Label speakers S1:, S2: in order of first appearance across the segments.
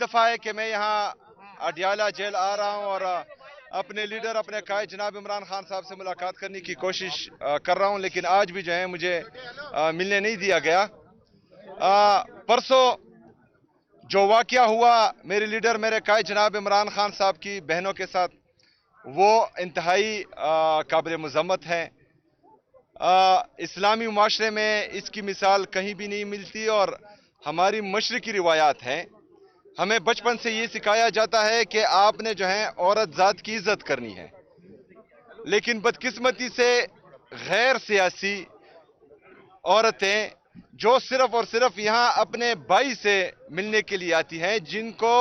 S1: दफ़ा है कि मैं यहाँ अडियाला जेल आ रहा हूँ और अपने लीडर अपने कायद जनाब इमरान खान साहब से मुलाकात करने की कोशिश कर रहा हूँ, लेकिन आज भी जो है मुझे मिलने नहीं दिया गया। परसों जो वाक़या हुआ मेरे लीडर मेरे कायद जनाब इमरान खान साहब की बहनों के साथ, वो इंतहाई काबिल मज़म्मत है। इस्लामी माशरे में इसकी मिसाल कहीं भी नहीं मिलती और हमारी मशरकी रिवायात हैं। हमें बचपन से ये सिखाया जाता है कि आपने जो है औरत ज़ात की इज्जत करनी है, लेकिन बदकिस्मती से गैर सियासी औरतें जो सिर्फ और सिर्फ यहाँ अपने भाई से मिलने के लिए आती हैं, जिनको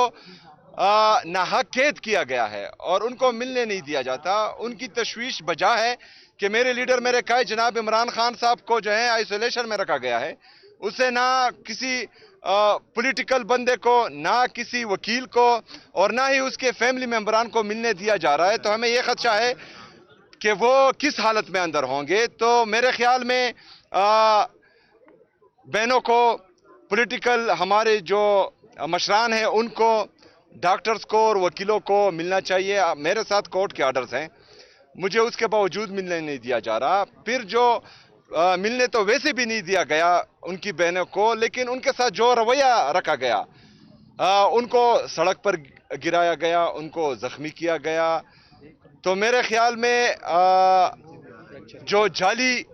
S1: नाहक कैद किया गया है और उनको मिलने नहीं दिया जाता, उनकी तशवीश बजा है कि मेरे लीडर मेरे कायद जनाब इमरान खान साहब को जो है आइसोलेशन में रखा गया है। उसे ना किसी पॉलिटिकल बंदे को, ना किसी वकील को और ना ही उसके फैमिली मेंबरान को मिलने दिया जा रहा है। तो हमें यह खदशा है कि वो किस हालत में अंदर होंगे। तो मेरे ख्याल में बहनों को, पॉलिटिकल हमारे जो मशरान हैं, उनको, डॉक्टर्स को और वकीलों को मिलना चाहिए। मेरे साथ कोर्ट के आर्डर्स हैं, मुझे उसके बावजूद मिलने नहीं दिया जा रहा। फिर जो मिलने तो वैसे भी नहीं दिया गया उनकी बहनों को, लेकिन उनके साथ जो रवैया रखा गया, उनको सड़क पर गिराया गया, उनको जख्मी किया गया। तो मेरे ख्याल में जो जाली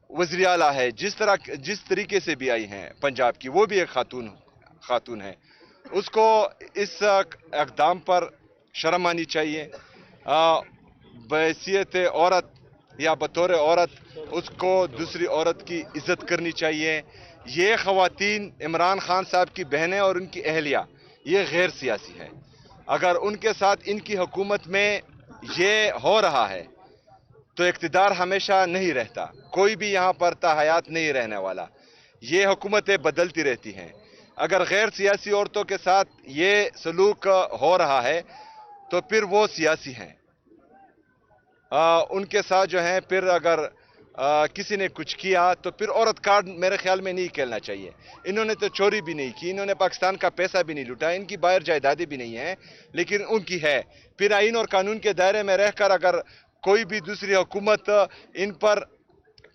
S1: वज़ीर आला है, जिस तरीके से भी आई हैं पंजाब की, वो भी एक खातून है, उसको इस इक़दाम पर शर्म आनी चाहिए। बहैसियत औरत या बतौर औरत उसको दूसरी औरत की इज्जत करनी चाहिए। ये ख़वातीन इमरान खान साहब की बहनें और उनकी अहलिया, ये गैर सियासी है। अगर उनके साथ इनकी हुकूमत में ये हो रहा है तो इक़्तिदार हमेशा नहीं रहता, कोई भी यहाँ पर ताहयात नहीं रहने वाला। ये हुकूमतें बदलती रहती हैं। अगर गैर सियासी औरतों के साथ ये सलूक हो रहा है तो फिर वो सियासी हैं। उनके साथ जो है फिर अगर किसी ने कुछ किया तो फिर औरत कार्ड मेरे ख्याल में नहीं खेलना चाहिए। इन्होंने तो चोरी भी नहीं की, इन्होंने पाकिस्तान का पैसा भी नहीं लूटा, इनकी बाहर जायदादें भी नहीं है, लेकिन उनकी है। फिर आइन और कानून के दायरे में रहकर अगर कोई भी दूसरी हुकूमत इन पर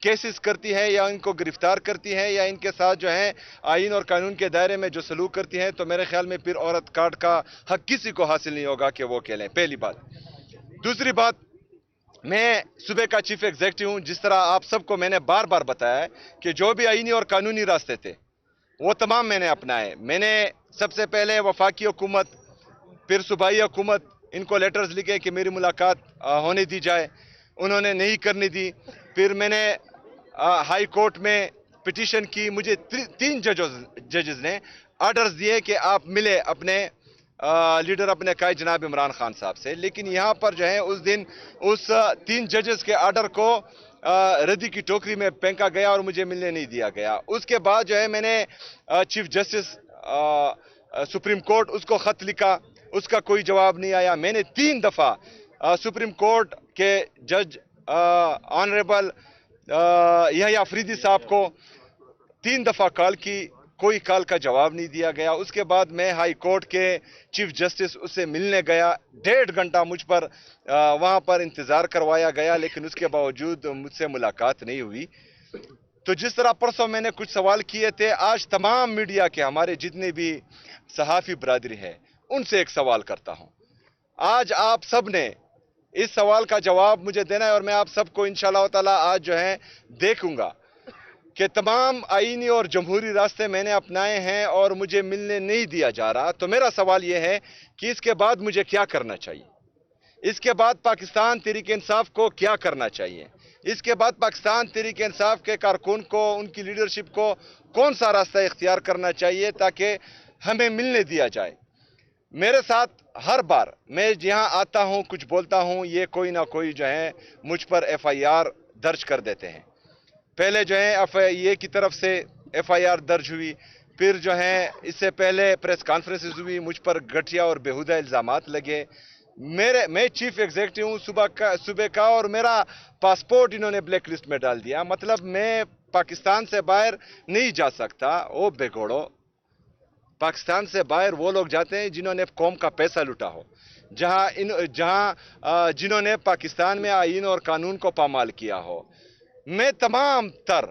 S1: केसेस करती है या इनको गिरफ्तार करती है या इनके साथ जो है आइन और कानून के दायरे में जो सलूक करती है, तो मेरे ख्याल में फिर औरत कार्ड का हक किसी को हासिल नहीं होगा कि वो खेलें। पहली बात। दूसरी बात, मैं सूबे का चीफ एग्जीक्यूटिव हूं। जिस तरह आप सबको मैंने बार बार बताया है कि जो भी आईनी और कानूनी रास्ते थे वो तमाम मैंने अपनाए। मैंने सबसे पहले वफाकी हुकूमत, फिर सूबाई हुकूमत, इनको लेटर्स लिखे कि मेरी मुलाकात होने दी जाए, उन्होंने नहीं करने दी। फिर मैंने हाई कोर्ट में पिटीशन की, मुझे 3 जजेस ने आर्डर्स दिए कि आप मिले अपने लीडर अपने कायद जनाब इमरान खान साहब से। लेकिन यहाँ पर जो है उस दिन उस 3 जजेस के आर्डर को रद्दी की टोकरी में फेंका गया और मुझे मिलने नहीं दिया गया। उसके बाद जो है मैंने चीफ जस्टिस सुप्रीम कोर्ट, उसको खत लिखा, उसका कोई जवाब नहीं आया। मैंने 3 दफ़ा सुप्रीम कोर्ट के जज ऑनरेबल यहया अफरीदी साहब को 3 दफ़ा कॉल की, कोई कॉल का जवाब नहीं दिया गया। उसके बाद मैं हाई कोर्ट के चीफ जस्टिस उससे मिलने गया, 1.5 घंटा मुझ पर वहां पर इंतजार करवाया गया, लेकिन उसके बावजूद मुझसे मुलाकात नहीं हुई। तो जिस तरह परसों मैंने कुछ सवाल किए थे, आज तमाम मीडिया के हमारे जितने भी सहाफ़ी बरादरी है, उनसे एक सवाल करता हूं। आज आप सब ने इस सवाल का जवाब मुझे देना है और मैं आप सबको इंशाअल्लाह ताला आज जो है देखूंगा कि तमाम आईनी और जमहूरी रास्ते मैंने अपनाए हैं और मुझे मिलने नहीं दिया जा रहा। तो मेरा सवाल यह है कि इसके बाद मुझे क्या करना चाहिए? इसके बाद पाकिस्तान तहरीक इंसाफ को क्या करना चाहिए? इसके बाद पाकिस्तान तहरीक इंसाफ के कारकुन को, उनकी लीडरशिप को कौन सा रास्ता इख्तियार करना चाहिए ताकि हमें मिलने दिया जाए? मेरे साथ हर बार मैं जहाँ आता हूँ, कुछ बोलता हूँ, ये कोई ना कोई जो है मुझ पर FIR दर्ज कर देते हैं। पहले जो है FIA की तरफ से FIR दर्ज हुई, फिर जो है इससे पहले प्रेस कॉन्फ्रेंसेस हुई, मुझ पर घटिया और बेहुदा इल्जामात लगे। मैं चीफ एग्जीक्यूटिव हूँ सूबे का और मेरा पासपोर्ट इन्होंने ब्लैक लिस्ट में डाल दिया। मतलब मैं पाकिस्तान से बाहर नहीं जा सकता। ओ बेगोड़ो, पाकिस्तान से बाहर वो लोग जाते हैं जिन्होंने कौम का पैसा लूटा हो, जिन्होंने पाकिस्तान में आईन और कानून को पामाल किया हो। मैं तमाम तर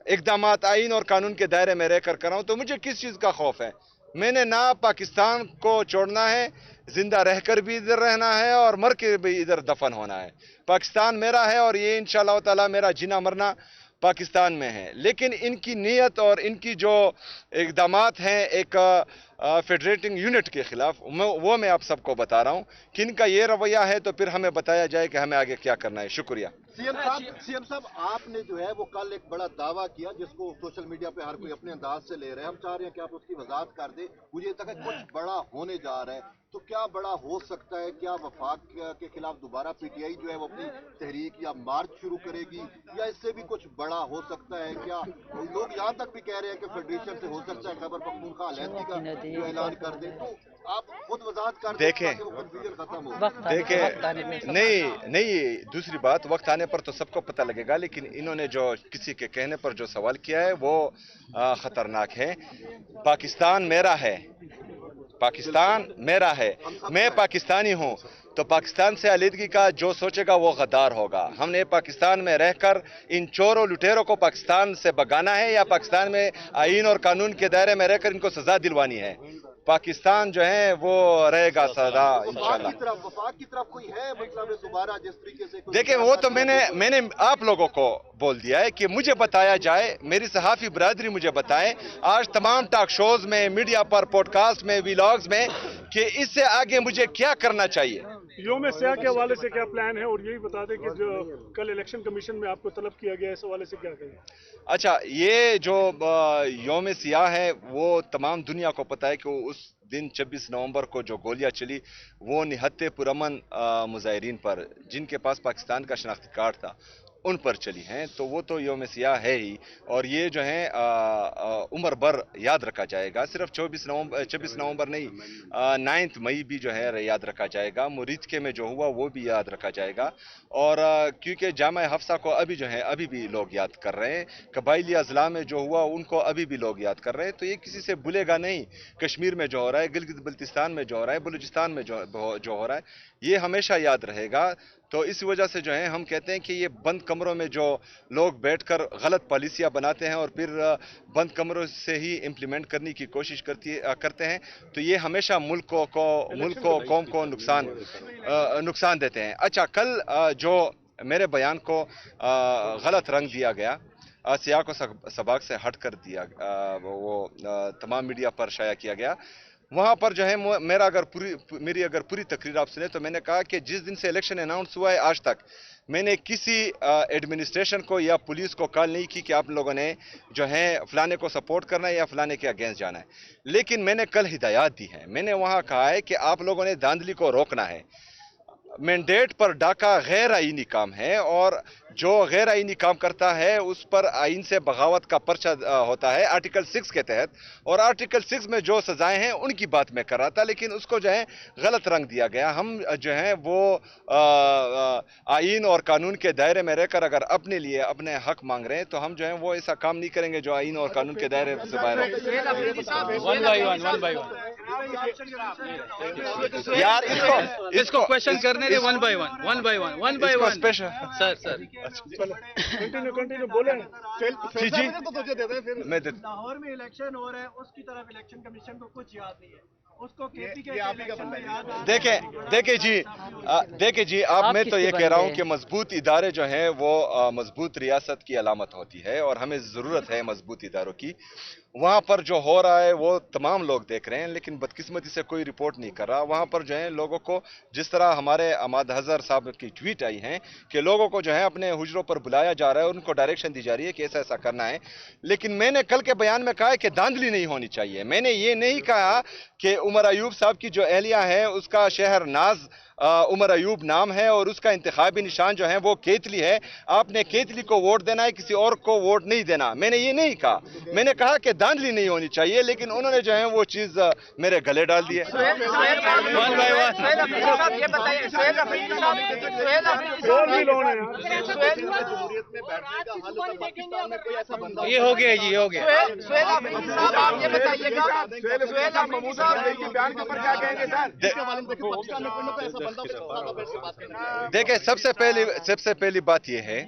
S1: इकदामात आईन और कानून के दायरे में रहकर कर रहा हूं, तो मुझे किस चीज का खौफ है? मैंने ना पाकिस्तान को छोड़ना है, जिंदा रहकर भी इधर रहना है और मर के भी इधर दफन होना है। पाकिस्तान मेरा है और ये इंशाअल्लाह ताला मेरा जीना मरना पाकिस्तान में है। लेकिन इनकी नीयत और इनकी जो इकदामात हैं एक फेडरेटिंग यूनिट के खिलाफ, वो मैं आप सबको बता रहा हूं कि इनका ये रवैया है, तो फिर हमें बताया जाए कि हमें आगे क्या करना है। शुक्रिया।
S2: सीएम साहब, आपने जो है वो कल एक बड़ा दावा किया जिसको सोशल मीडिया पे हर कोई अपने अंदाज से ले रहे हैं। हम चाह रहे हैं कि आप उसकी वजाहत कर दें। मुझे तक कुछ बड़ा होने जा रहा है, तो क्या बड़ा हो सकता है? क्या वफाक के खिलाफ दोबारा पीटीआई जो है वो अपनी तहरीक या मार्च शुरू करेगी, या इससे भी कुछ बड़ा हो सकता है? क्या लोग यहाँ तक भी कह रहे हैं कि फेडरेशन से हो सकता है खैबर पख्तूनख्वा अलहदगी का जो ऐलान कर दे? तो आप खुद वजाहत कर
S1: देखें,
S2: खत्म हो।
S1: देखें, नहीं, दूसरी बात, वक्त आने पर तो सबको पता लगेगा, लेकिन इन्होंने जो किसी के कहने पर जो सवाल किया है वो खतरनाक है। पाकिस्तान मेरा है, पाकिस्तान मेरा है, मैं पाकिस्तानी हूं, तो पाकिस्तान से अलहदगी का जो सोचेगा वो गद्दार होगा। हमने पाकिस्तान में रहकर इन चोरों लुटेरों को पाकिस्तान से भगाना है, या पाकिस्तान में आईन और कानून के दायरे में रहकर इनको सजा दिलवानी है? पाकिस्तान जो है वो रहेगा सदा इंशाल्लाह।
S2: वफाक की तरफ कोई है मतलब दोबारा जिस तरीके से?
S1: देखिए, वो तो मैंने आप लोगों को बोल दिया है कि मुझे बताया जाए, मेरी सहाफी बरादरी मुझे बताए आज तमाम टॉक शोज में, मीडिया पर, पॉडकास्ट में, व्लॉग्स में, कि इससे आगे मुझे क्या करना चाहिए।
S3: योम सियाह के हवाले से क्या प्लान है, और यही बता दें कि जो कल इलेक्शन कमीशन में आपको तलब किया गया है, इस हवाले से क्या कहें?
S1: अच्छा, ये जो योम सियाह है वो तमाम दुनिया को पता है कि उस दिन 26 नवंबर को जो गोलियां चली वो निहत्ते पुरअमन मुजाहिरीन पर, जिनके पास पाकिस्तान का शनाख्ती कार्ड था, उन पर चली हैं। तो वो तो योम सियाह है ही, और ये जो है उम्र भर याद रखा जाएगा। सिर्फ 26 नवंबर नहीं, 9 मई भी जो है याद रखा जाएगा। मुरीदके में जो हुआ वो भी याद रखा जाएगा। और क्योंकि जामा हफ्सा को अभी जो है अभी भी लोग याद कर रहे हैं, कबाइली अजला में जो हुआ उनको अभी भी लोग याद कर रहे हैं, तो ये किसी से भूलेगा नहीं। कश्मीर में जो हो रहा है, गिलगित बल्तिस्तान में जो हो रहा है, बलूचिस्तान में जो हो रहा है, ये हमेशा याद रहेगा। तो इस वजह से जो है हम कहते हैं कि ये बंद कमरों में जो लोग बैठकर गलत पॉलिसियां बनाते हैं और फिर बंद कमरों से ही इम्प्लीमेंट करने की कोशिश करते हैं, तो ये हमेशा मुल्क को कौम को नुकसान देते हैं। अच्छा, कल जो मेरे बयान को गलत रंग दिया गया, सियाह को सबाक से हट कर दिया, वो तमाम मीडिया पर शाया किया गया, वहां पर जो है मेरी अगर पूरी तकरीर आप सुने तो मैंने कहा कि जिस दिन से इलेक्शन अनाउंस हुआ है आज तक मैंने किसी एडमिनिस्ट्रेशन को या पुलिस को कॉल नहीं की कि आप लोगों ने जो है फलाने को सपोर्ट करना है या फलाने के अगेंस्ट जाना है। लेकिन मैंने कल हिदायत दी है, मैंने वहां कहा है कि आप लोगों ने धांधली को रोकना है। मैंडेट पर डाका गैर आईनी काम है, और जो गैर आईनी काम करता है उस पर आइन से बगावत का पर्चा होता है आर्टिकल 6 के तहत, और आर्टिकल 6 में जो सजाएं हैं उनकी बात मैं कर रहा था, लेकिन उसको जो है गलत रंग दिया गया। हम जो है वो आइन और कानून के दायरे में रहकर अगर अपने लिए अपने हक मांग रहे हैं, तो हम जो है वो ऐसा काम नहीं करेंगे जो आइन और कानून के दायरे से बाहर हो। यार इसको क्वेश्चन करने दे one by one sir.
S3: Continue बोले।
S1: जी
S2: तो तुझे दे दे फिर।
S4: लाहौर में इलेक्शन हो रहा है, उसकी तरफ इलेक्शन कमीशन को कुछ याद नहीं है, उसको केपी के इलेक्शन में याद आ रहा है।
S1: देखिए जी, आप मैं तो ये कह रहा हूँ कि मजबूत इदारे जो हैं वो मजबूत रियासत की अलामत होती है, और हमें ज़रूरत है मजबूत इदारों की। वहाँ पर जो हो रहा है वो तमाम लोग देख रहे हैं, लेकिन बदकिस्मती से कोई रिपोर्ट नहीं कर रहा। वहाँ पर जो है लोगों को, जिस तरह हमारे अहमद हज़र साहब की ट्वीट आई है कि लोगों को जो है अपने हुजरों पर बुलाया जा रहा है और उनको डायरेक्शन दी जा रही है कि ऐसा ऐसा करना है। लेकिन मैंने कल के बयान में कहा है कि धांधली नहीं होनी चाहिए। मैंने ये नहीं कहा कि उमर अयूब साहब की जो एहलिया है उसका शहर नाज उमर अयूब नाम है और उसका इंतखाबी निशान जो है वो केतली है। आपने केतली को वोट देना है, किसी और को वोट नहीं देना। मैंने ये नहीं कहा, मैंने कहा कि धांधली नहीं होनी चाहिए, लेकिन उन्होंने जो है वो चीज़ मेरे गले डाल दी है।
S5: ये हो गया जी, हो गया।
S1: देखिए, सबसे पहली बात यह है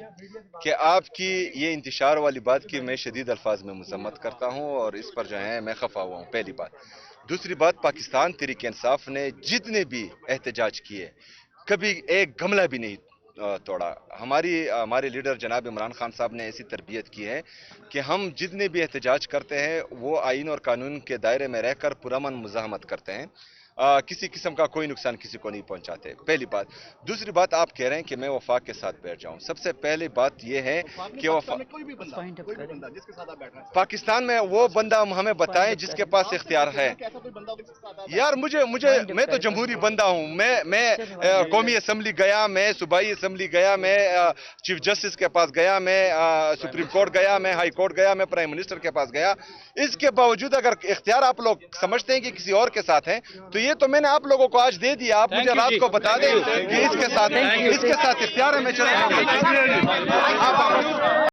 S1: कि आपकी ये इंतशार वाली बात की मैं शदीद अल्फाज में मजम्मत करता हूँ और इस पर जो है मैं खफा हुआ हूँ, पहली बात। दूसरी बात, पाकिस्तान तहरीक इंसाफ ने जितने भी एहतजाज किए कभी एक गमला भी नहीं तोड़ा। हमारे लीडर जनाब इमरान खान साहब ने ऐसी तरबियत की है कि हम जितने भी एहतजाज करते हैं वो आइन और कानून के दायरे में रहकर पुरअमन मुज़ाहमत करते हैं, किसी किस्म का कोई नुकसान किसी को नहीं पहुंचाते, पहली बात। दूसरी बात, आप कह रहे हैं कि मैं वफाक के साथ बैठ जाऊं। सबसे पहली बात यह है कि पाकिस्तान में वो बंदा हमें बताएं जिसके पास इख्तियार है। यार मैं तो जमहूरी बंदा हूं। मैं कौमी असम्बली गया, मैं सूबाई असम्बली गया, मैं चीफ जस्टिस के पास गया, मैं सुप्रीम कोर्ट गया, मैं हाई कोर्ट गया, मैं प्राइम मिनिस्टर के पास गया। इसके बावजूद अगर इख्तियार आप लोग समझते हैं कि किसी और के साथ है, तो ये तो मैंने आप लोगों को आज दे दिया। आप मुझे रात को बता दें कि इसके साथ इख्तियार है, मैं चला